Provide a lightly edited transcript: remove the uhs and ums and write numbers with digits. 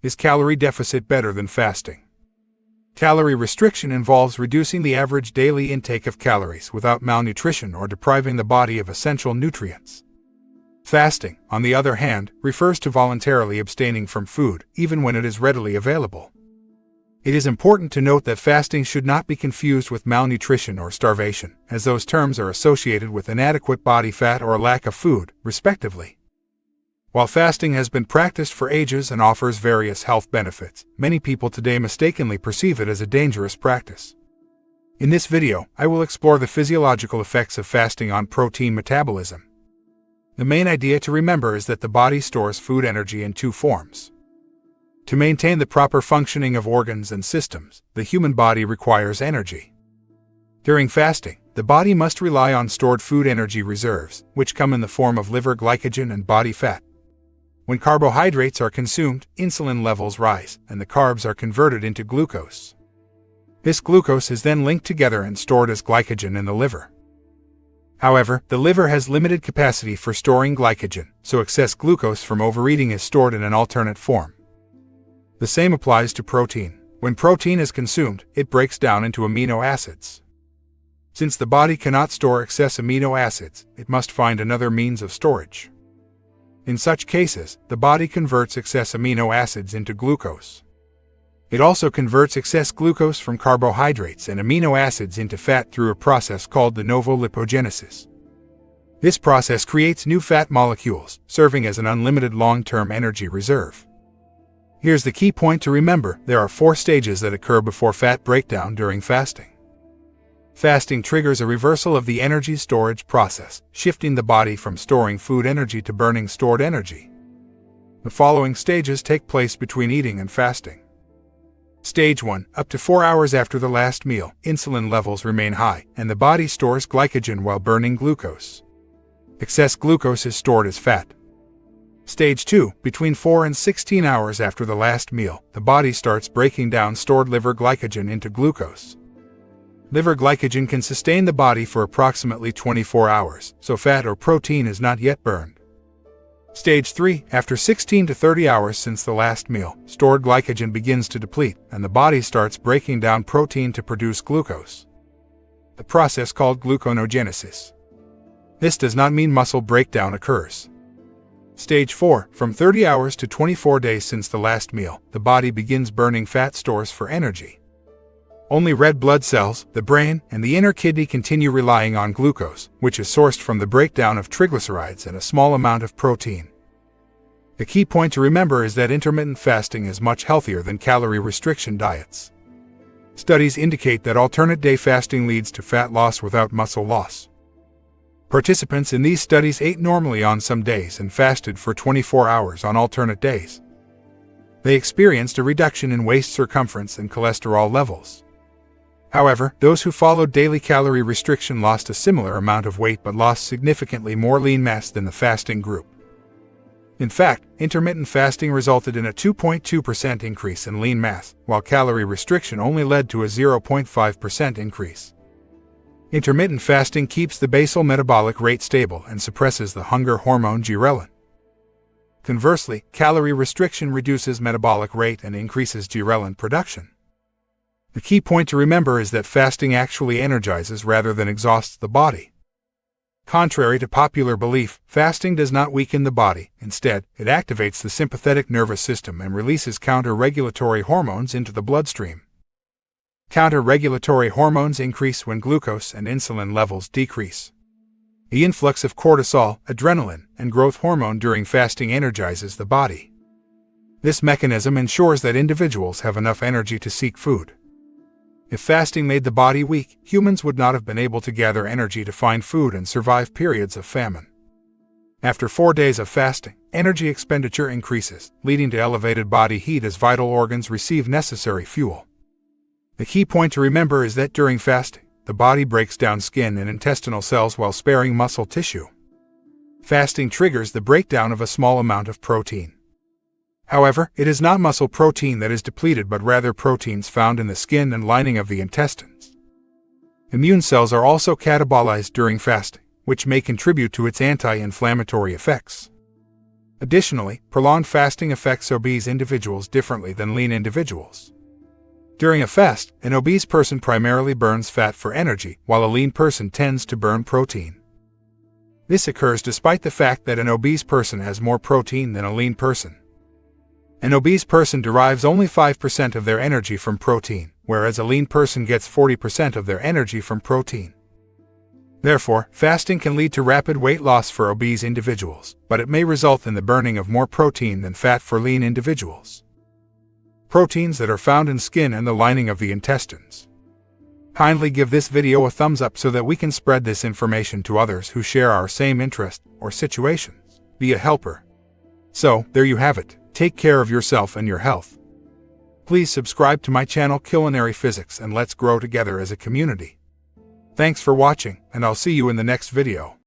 Is calorie deficit better than fasting? Calorie restriction involves reducing the average daily intake of calories without malnutrition or depriving the body of essential nutrients. Fasting, on the other hand, refers to voluntarily abstaining from food, even when it is readily available. It is important to note that fasting should not be confused with malnutrition or starvation, as those terms are associated with inadequate body fat or a lack of food, respectively. While fasting has been practiced for ages and offers various health benefits, many people today mistakenly perceive it as a dangerous practice. In this video, I will explore the physiological effects of fasting on protein metabolism. The main idea to remember is that the body stores food energy in two forms. To maintain the proper functioning of organs and systems, the human body requires energy. During fasting, the body must rely on stored food energy reserves, which come in the form of liver glycogen and body fat. When carbohydrates are consumed, insulin levels rise, and the carbs are converted into glucose. This glucose is then linked together and stored as glycogen in the liver. However, the liver has limited capacity for storing glycogen, so excess glucose from overeating is stored in an alternate form. The same applies to protein. When protein is consumed, it breaks down into amino acids. Since the body cannot store excess amino acids, it must find another means of storage. In such cases, the body converts excess amino acids into glucose. It also converts excess glucose from carbohydrates and amino acids into fat through a process called de novo lipogenesis. This process creates new fat molecules, serving as an unlimited long-term energy reserve. Here's the key point to remember: there are 4 stages that occur before fat breakdown during fasting. Fasting triggers a reversal of the energy storage process, shifting the body from storing food energy to burning stored energy. The following stages take place between eating and fasting. Stage 1. Up to 4 hours after the last meal, insulin levels remain high, and the body stores glycogen while burning glucose. Excess glucose is stored as fat. Stage 2. Between 4 and 16 hours after the last meal, the body starts breaking down stored liver glycogen into glucose. Liver glycogen can sustain the body for approximately 24 hours, so fat or protein is not yet burned. Stage 3. After 16 to 30 hours since the last meal, stored glycogen begins to deplete, and the body starts breaking down protein to produce glucose. The process called gluconeogenesis. This does not mean muscle breakdown occurs. Stage 4. From 30 hours to 24 days since the last meal, the body begins burning fat stores for energy. Only red blood cells, the brain, and the inner kidney continue relying on glucose, which is sourced from the breakdown of triglycerides and a small amount of protein. The key point to remember is that intermittent fasting is much healthier than calorie restriction diets. Studies indicate that alternate day fasting leads to fat loss without muscle loss. Participants in these studies ate normally on some days and fasted for 24 hours on alternate days. They experienced a reduction in waist circumference and cholesterol levels. However, those who followed daily calorie restriction lost a similar amount of weight but lost significantly more lean mass than the fasting group. In fact, intermittent fasting resulted in a 2.2% increase in lean mass, while calorie restriction only led to a 0.5% increase. Intermittent fasting keeps the basal metabolic rate stable and suppresses the hunger hormone ghrelin. Conversely, calorie restriction reduces metabolic rate and increases ghrelin production. The key point to remember is that fasting actually energizes rather than exhausts the body. Contrary to popular belief, fasting does not weaken the body. Instead, it activates the sympathetic nervous system and releases counter-regulatory hormones into the bloodstream. Counter-regulatory hormones increase when glucose and insulin levels decrease. The influx of cortisol, adrenaline, and growth hormone during fasting energizes the body. This mechanism ensures that individuals have enough energy to seek food. If fasting made the body weak, humans would not have been able to gather energy to find food and survive periods of famine. After 4 days of fasting, energy expenditure increases, leading to elevated body heat as vital organs receive necessary fuel. The key point to remember is that during fasting, the body breaks down skin and intestinal cells while sparing muscle tissue. Fasting triggers the breakdown of a small amount of protein. However, it is not muscle protein that is depleted but rather proteins found in the skin and lining of the intestines. Immune cells are also catabolized during fasting, which may contribute to its anti-inflammatory effects. Additionally, prolonged fasting affects obese individuals differently than lean individuals. During a fast, an obese person primarily burns fat for energy, while a lean person tends to burn protein. This occurs despite the fact that an obese person has more protein than a lean person. An obese person derives only 5% of their energy from protein, whereas a lean person gets 40% of their energy from protein. Therefore, fasting can lead to rapid weight loss for obese individuals, but it may result in the burning of more protein than fat for lean individuals. Proteins that are found in skin and the lining of the intestines. Kindly give this video a thumbs up so that we can spread this information to others who share our same interest or situations. Be a helper. So, there you have it. Take care of yourself and your health. Please subscribe to my channel Culinary Physics and let's grow together as a community. Thanks for watching, and I'll see you in the next video.